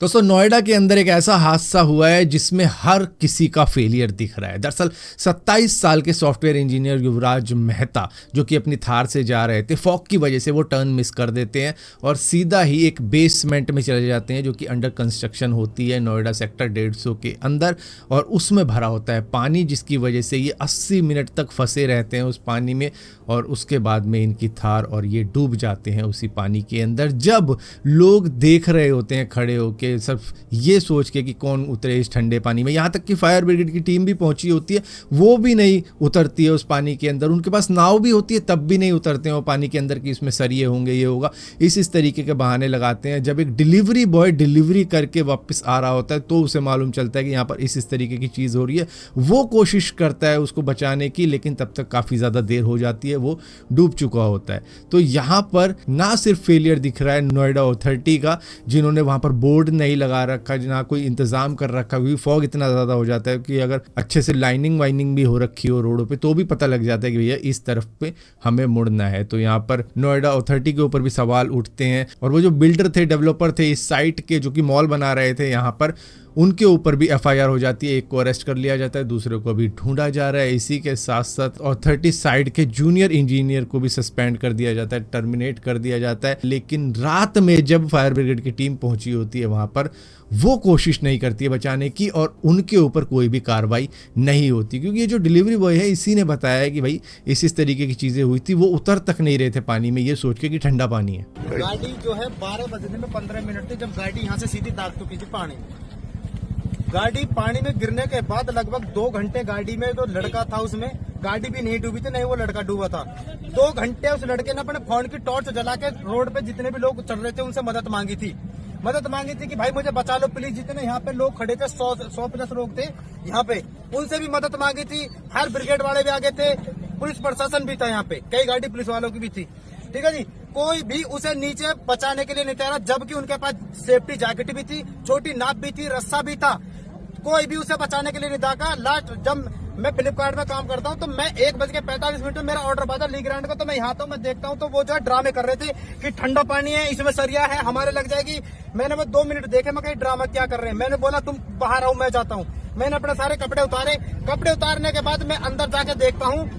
दोस्तों नोएडा के अंदर एक ऐसा हादसा हुआ है जिसमें हर किसी का फेलियर दिख रहा है। दरअसल 27 साल के सॉफ्टवेयर इंजीनियर युवराज मेहता जो कि अपनी थार से जा रहे थे, फॉग की वजह से वो टर्न मिस कर देते हैं और सीधा ही एक बेसमेंट में चले जाते हैं जो कि अंडर कंस्ट्रक्शन होती है नोएडा सेक्टर 150 के अंदर, और उसमें भरा होता है पानी, जिसकी वजह से ये 80 मिनट तक फंसे रहते हैं उस पानी में और उसके बाद में इनकी थार और ये डूब जाते हैं उसी पानी के अंदर। जब लोग देख रहे होते हैं खड़े होके सिर्फ ये सोच के कि कौन उतरे इस ठंडे पानी में, यहाँ तक कि फायर ब्रिगेड की टीम भी पहुंची होती है, वो भी नहीं उतरती है उस पानी के अंदर। उनके पास नाव भी होती है तब भी नहीं उतरते हैं वो पानी के अंदर कि इसमें सरिये होंगे, ये होगा, इस तरीके के बहाने लगाते हैं। जब एक डिलीवरी बॉय डिलीवरी करके वापस आ रहा होता है तो उसे मालूम चलता है कि यहाँ पर इस तरीके की चीज़ हो रही है। वो कोशिश करता है उसको बचाने की, लेकिन तब तक काफ़ी ज़्यादा देर हो जाती है, वो डूब चुका होता है। तो यहाँ पर ना सिर्फ फेलियर दिख रहा है नोएडा अथॉरिटी का, जिन्होंने वहाँ पर बोर्ड नहीं लगा रखा, ना कोई इंतजाम कर रखा, क्योंकि फॉग इतना ज़्यादा हो जाता है कि अगर अच्छे से लाइनिंग वाइनिंग भी हो रखी हो रोडों पे तो भी पता लग जाता है कि भैया इस तरफ पे हमें मुड़ना है। तो यहाँ पर नोएडा अथॉरिटी के ऊपर भी सवाल उठते हैं और वो जो बिल्डर थे, डेवलपर थे इस साइट के, जो कि मॉल बना रहे थे यहाँ पर, उनके ऊपर भी एफआईआर हो जाती है। एक को अरेस्ट कर लिया जाता है, दूसरे को अभी ढूंढा जा रहा है। इसी के साथ साथ अथॉरिटी साइड के जूनियर इंजीनियर को भी सस्पेंड कर दिया जाता है, टर्मिनेट कर दिया जाता है। लेकिन रात में जब फायर ब्रिगेड की टीम पहुंची होती है वहां पर, वो कोशिश नहीं करती है बचाने की और उनके ऊपर कोई भी कार्रवाई नहीं होती, क्योंकि ये जो डिलीवरी बॉय है इसी ने बताया है कि भाई इस तरीके की चीजें हुई थी। वो उतर तक नहीं रहे थे पानी में ये सोच के कि ठंडा पानी है। गाड़ी जो है 12 बजने में 15 मिनट थे जब गाड़ी यहाँ से सीधी दाग चुकी थी पानी। गाड़ी पानी में गिरने के बाद लगभग 2 घंटे गाड़ी में जो लड़का था उसमें, गाड़ी भी नहीं डूबी थी, नहीं वो लड़का डूबा था। 2 घंटे उस लड़के ने अपने फोन की टॉर्च जला के रोड पे जितने भी लोग चल रहे थे उनसे मदद मांगी थी कि भाई मुझे बचा लो प्लीज। जितने यहाँ पे लोग खड़े थे 100 प्लस लोग थे यहाँ पे, उनसे भी मदद मांगी थी। फायर ब्रिगेड वाले भी आगे थे, पुलिस प्रशासन भी था यहाँ पे, कई गाड़ी पुलिस वालों की भी थी। ठीक है जी, कोई भी उसे नीचे बचाने के लिए नहीं तैयार, जबकि उनके पास सेफ्टी जैकेट भी थी, छोटी नाप भी थी, रस्सा भी था, कोई भी उसे बचाने के लिए नहीं दागा। लास्ट जब मैं फ्लिपकार्ट में काम करता हूँ तो मैं 1:45 में मेरा ऑर्डर पाता ली ग्रांड का, तो मैं यहाँ तो मैं देखता हूँ तो वो जो है ड्रामे कर रहे थे कि ठंडा पानी है, इसमें सरिया है, हमारे लग जाएगी। मैंने 2 मिनट देखे, मैं कहीं ड्रामा क्या कर रहे हैं। मैंने बोला तुम बाहर आओ, मैं जाता हूँ। मैंने अपने सारे कपड़े उतारे, कपड़े उतारने के बाद मैं अंदर जाके देखता हूँ,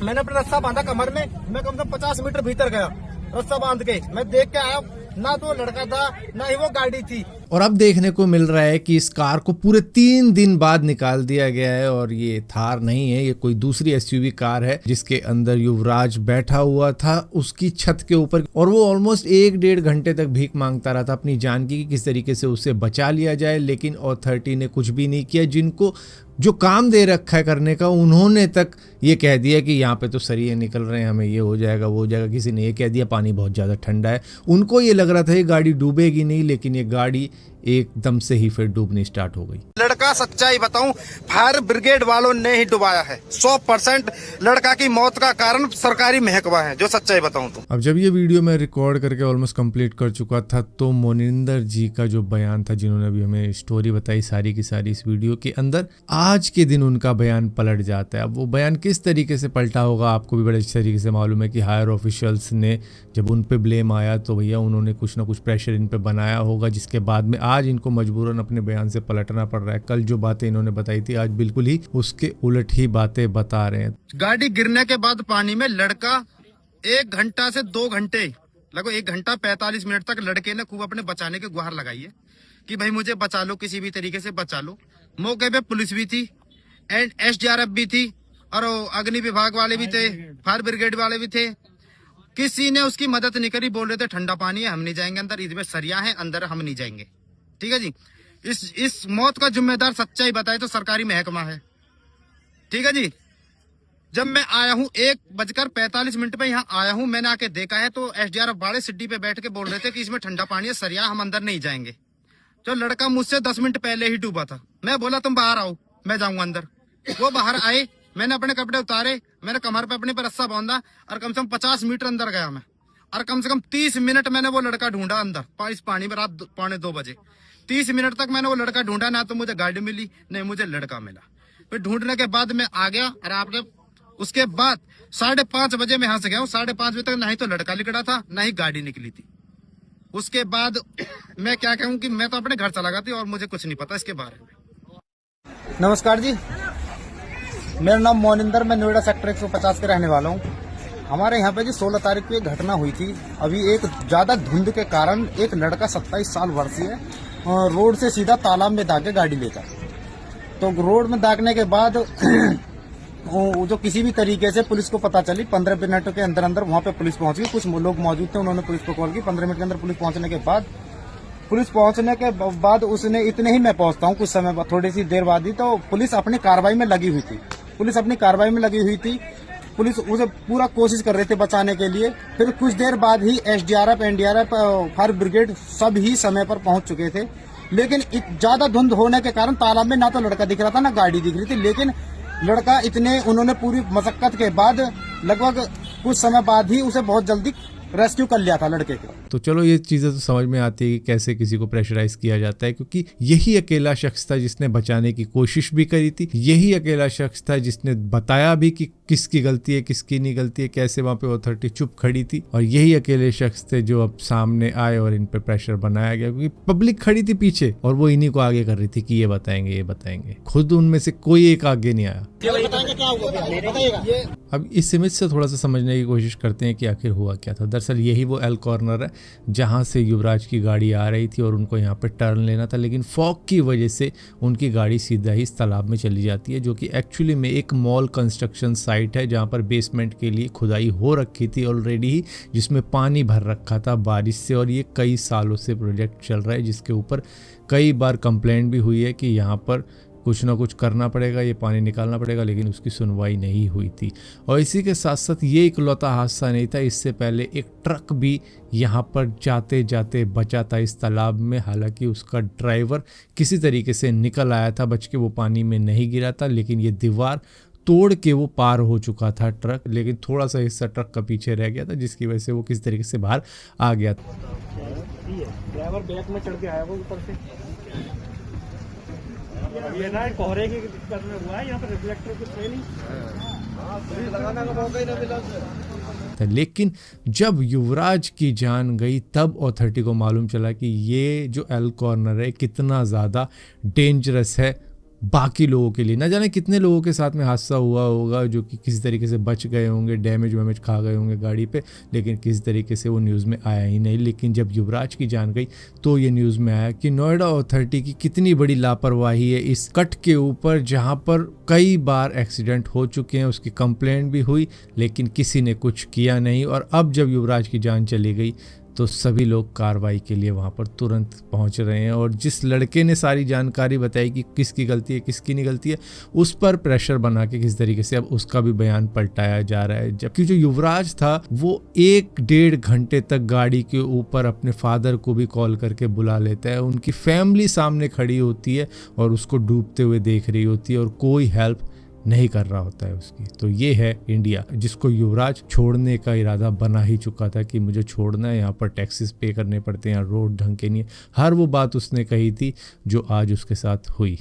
मैंने अपना रस्सा बांधा कमर में, मैं कम से कम 50 मीटर भीतर गया रस्सा बांध के। मैं देख के आया, ना तो लड़का था ना ही वो गाड़ी थी। और अब देखने को मिल रहा है कि इस कार को पूरे 3 दिन बाद निकाल दिया गया है और ये थार नहीं है, ये कोई दूसरी एसयूवी कार है जिसके अंदर युवराज बैठा हुआ था उसकी छत के ऊपर, और वो ऑलमोस्ट 1-1.5 घंटे तक भीख मांगता रहा था अपनी जान की कि किस तरीके से उसे बचा लिया जाए। लेकिन अथॉरिटी ने कुछ भी नहीं किया। जिनको जो काम दे रखा है करने का, उन्होंने तक ये कह दिया कि यहाँ पे तो सरिये निकल रहे हैं, हमें ये हो जाएगा वो हो जाएगा। किसी ने ये कह दिया पानी बहुत ज़्यादा ठंडा है। उनको ये लग रहा था ये गाड़ी डूबेगी नहीं, लेकिन ये गाड़ी एकदम से ही फिर डूबनी स्टार्ट हो गई। लड़का सच्चाई बताऊं, फायर ब्रिगेड वालों ने ही डुबाया है। 100% लड़का की मौत का कारण सरकारी महकमा है, जो सच्चाई बताऊं तो। अब जब ये वीडियो मैं रिकॉर्ड करके ऑलमोस्ट कंप्लीट कर चुका था तो मोनिंदर जी का जो बयान था, जिन्होंने अभी हमें स्टोरी बताई सारी की सारी इस वीडियो के अंदर, आज के दिन उनका बयान पलट जाता है। अब वो बयान किस तरीके से पलटा होगा आपको भी बड़े अच्छे तरीके से मालूम है कि हायर ऑफिशियल्स ने जब उन पे ब्लेम आया तो भैया उन्होंने कुछ ना कुछ प्रेशर इन पे बनाया होगा, जिसके बाद में आज इनको मजबूरन अपने बयान से पलटना पड़ रहा है। कल जो बातें इन्होंने बताई थी आज बिल्कुल ही उसके उलट ही बातें बता रहे हैं। गाड़ी गिरने के बाद पानी में लड़का 1 घंटा से 2 घंटे, लगभग 1 घंटा 45 मिनट तक लड़के ने खूब अपने बचाने की गुहार लगाई है कि भाई मुझे बचा लो, किसी भी तरीके से बचा लो। मौके पे पुलिस भी थी एंड SDRF भी थी और अग्नि विभाग वाले भी थे, फायर ब्रिगेड वाले भी थे। किसी ने उसकी मदद नहीं करी। बोल रहे थे ठंडा पानी है, हम नहीं जाएंगे अंदर, इसमें सरिया है अंदर, हम नहीं जाएंगे। ठीक है जी, इस मौत का जिम्मेदार सच्चाई बताए तो सरकारी महकमा है। ठीक है जी, जब मैं आया हूँ 1:45 पे यहाँ आया हूँ, मैंने आके देखा है तो SDRF वाले सिड्डी पे बैठ के बोल रहे थे कि इसमें ठंडा पानी है, सरिया, हम अंदर नहीं जाएंगे। जो लड़का मुझसे 10 मिनट पहले ही डूबा था, मैं बोला तुम बाहर आओ, मैं जाऊंगा अंदर। वो बाहर आए, मैंने अपने कपड़े उतारे, मैंने कमर पे अपने पर रस्सा बांधा और कम से कम 50 मीटर अंदर गया मैं, और कम से कम 30 मिनट मैंने वो लड़का ढूंढा अंदर इस पानी में। रात 2:45 बजे 30 मिनट तक मैंने वो लड़का ढूंढा, ना तो मुझे गाड़ी मिली नहीं मुझे लड़का मिला। फिर ढूंढने के बाद मैं आ गया और आपने उसके बाद 5:30 बजे मैं यहाँ से गया हूँ। 5:30 बजे तक ना ही तो लड़का निकला था ना ही गाड़ी निकली थी। उसके बाद मैं क्या कहूँ कि मैं तो अपने घर चला गया था और मुझे कुछ नहीं पता इसके बारे में। नमस्कार जी, मेरा नाम मोनिंदर, मैं नोएडा सेक्टर 150 के रहने वाला हूँ। हमारे यहाँ पे जी 16 तारीख को एक घटना हुई थी। अभी एक ज्यादा धुंध के कारण एक लड़का 27 साल वर्षीय रोड से सीधा तालाब में दागे गाड़ी लेकर, तो रोड में दागने के बाद जो किसी भी तरीके से पुलिस को पता चली, 15 मिनट के अंदर अंदर वहां पे पुलिस पहुंच गई। कुछ लोग मौजूद थे, उन्होंने पुलिस को कॉल की। 15 मिनट के अंदर पुलिस पहुंचने के बाद उसने, इतने ही मैं पहुंचता हूं कुछ समय बाद, थोड़ी सी देर बाद ही, तो पुलिस अपनी कार्रवाई में लगी हुई थी। पुलिस उसे पूरा कोशिश कर रहे थे बचाने के लिए। फिर कुछ देर बाद ही एसडीआरएफ, एनडीआरएफ, फायर ब्रिगेड सब ही समय पर पहुंच चुके थे। लेकिन ज्यादा धुंध होने के कारण तालाब में ना तो लड़का दिख रहा था ना गाड़ी दिख रही थी। लेकिन लड़का उन्होंने पूरी मशक्कत के बाद लगभग कुछ समय बाद ही उसे बहुत जल्दी रेस्क्यू कर लिया था लड़के को। तो चलो ये चीज़ें तो समझ में आती है कि कैसे किसी को प्रेशराइज किया जाता है, क्योंकि यही अकेला शख्स था जिसने बचाने की कोशिश भी करी थी। यही अकेला शख्स था जिसने बताया भी कि किसकी गलती है किसकी नहीं गलती है, कैसे वहां पे अथॉरिटी चुप खड़ी थी। और यही अकेले शख्स थे जो अब सामने आए और इन पे प्रेशर बनाया गया, क्योंकि पब्लिक खड़ी थी पीछे और वो इन्हीं को आगे कर रही थी कि ये बताएंगे। खुद उनमें से कोई एक आगे नहीं आया। अब इस इमेज से थोड़ा सा समझने की कोशिश करते हैं कि आखिर हुआ क्या था। दरअसल यही वो एल कॉर्नर है जहां से युवराज की गाड़ी आ रही थी और उनको यहाँ पे टर्न लेना था, लेकिन फॉग की वजह से उनकी गाड़ी सीधा ही इस तालाब में चली जाती है, जो कि एक्चुअली में एक मॉल कंस्ट्रक्शन साइट है जहाँ पर बेसमेंट के लिए खुदाई हो रखी थी ऑलरेडी ही, जिसमें पानी भर रखा था बारिश से। और ये कई सालों से प्रोजेक्ट चल रहा है, जिसके ऊपर कई बार कंप्लेंट भी हुई है कि यहाँ पर कुछ ना कुछ करना पड़ेगा, ये पानी निकालना पड़ेगा, लेकिन उसकी सुनवाई नहीं हुई थी। और इसी के साथ साथ ये इकलौता हादसा नहीं था, इससे पहले एक ट्रक भी यहाँ पर जाते जाते बचा था इस तालाब में। हालांकि उसका ड्राइवर किसी तरीके से निकल आया था बच के, वो पानी में नहीं गिरा था, लेकिन ये दीवार तोड़ के वो पार हो चुका था ट्रक, लेकिन थोड़ा सा हिस्सा ट्रक का पीछे रह गया था, जिसकी वजह से वो किस तरीके से बाहर आ गया था। ड्राइवर बैक में चढ़ के आया वो ऊपर से। ये ना कोहरे की दिक्कत में हुआ है, यहाँ पर रिफ्लेक्टर कुछ है नहीं, लगाने का मौका ही नहीं मिला। लेकिन जब युवराज की जान गई तब अथॉरिटी को मालूम चला कि ये जो एल कॉर्नर है कितना ज़्यादा डेंजरस है बाकी लोगों के लिए। ना जाने कितने लोगों के साथ में हादसा हुआ होगा जो कि किसी तरीके से बच गए होंगे, डैमेज खा गए होंगे गाड़ी पे, लेकिन किसी तरीके से वो न्यूज़ में आया ही नहीं। लेकिन जब युवराज की जान गई तो ये न्यूज़ में आया कि नोएडा अथॉरिटी की कितनी बड़ी लापरवाही है इस कट के ऊपर, जहाँ पर कई बार एक्सीडेंट हो चुके हैं। उसकी कंप्लेंट भी हुई लेकिन किसी ने कुछ किया नहीं। और अब जब युवराज की जान चली गई तो सभी लोग कार्रवाई के लिए वहाँ पर तुरंत पहुँच रहे हैं। और जिस लड़के ने सारी जानकारी बताई कि किसकी गलती है किसकी नहीं गलती है, उस पर प्रेशर बना के किस तरीके से अब उसका भी बयान पलटाया जा रहा है। जबकि जो युवराज था वो 1-1.5 घंटे तक गाड़ी के ऊपर अपने फादर को भी कॉल करके बुला लेता है। उनकी फैमिली सामने खड़ी होती है और उसको डूबते हुए देख रही होती है और कोई हेल्प नहीं कर रहा होता है उसकी। तो ये है इंडिया, जिसको युवराज छोड़ने का इरादा बना ही चुका था कि मुझे छोड़ना है, यहाँ पर टैक्सेस पे करने पड़ते हैं, रोड ढंग के नहीं है। हर वो बात उसने कही थी जो आज उसके साथ हुई।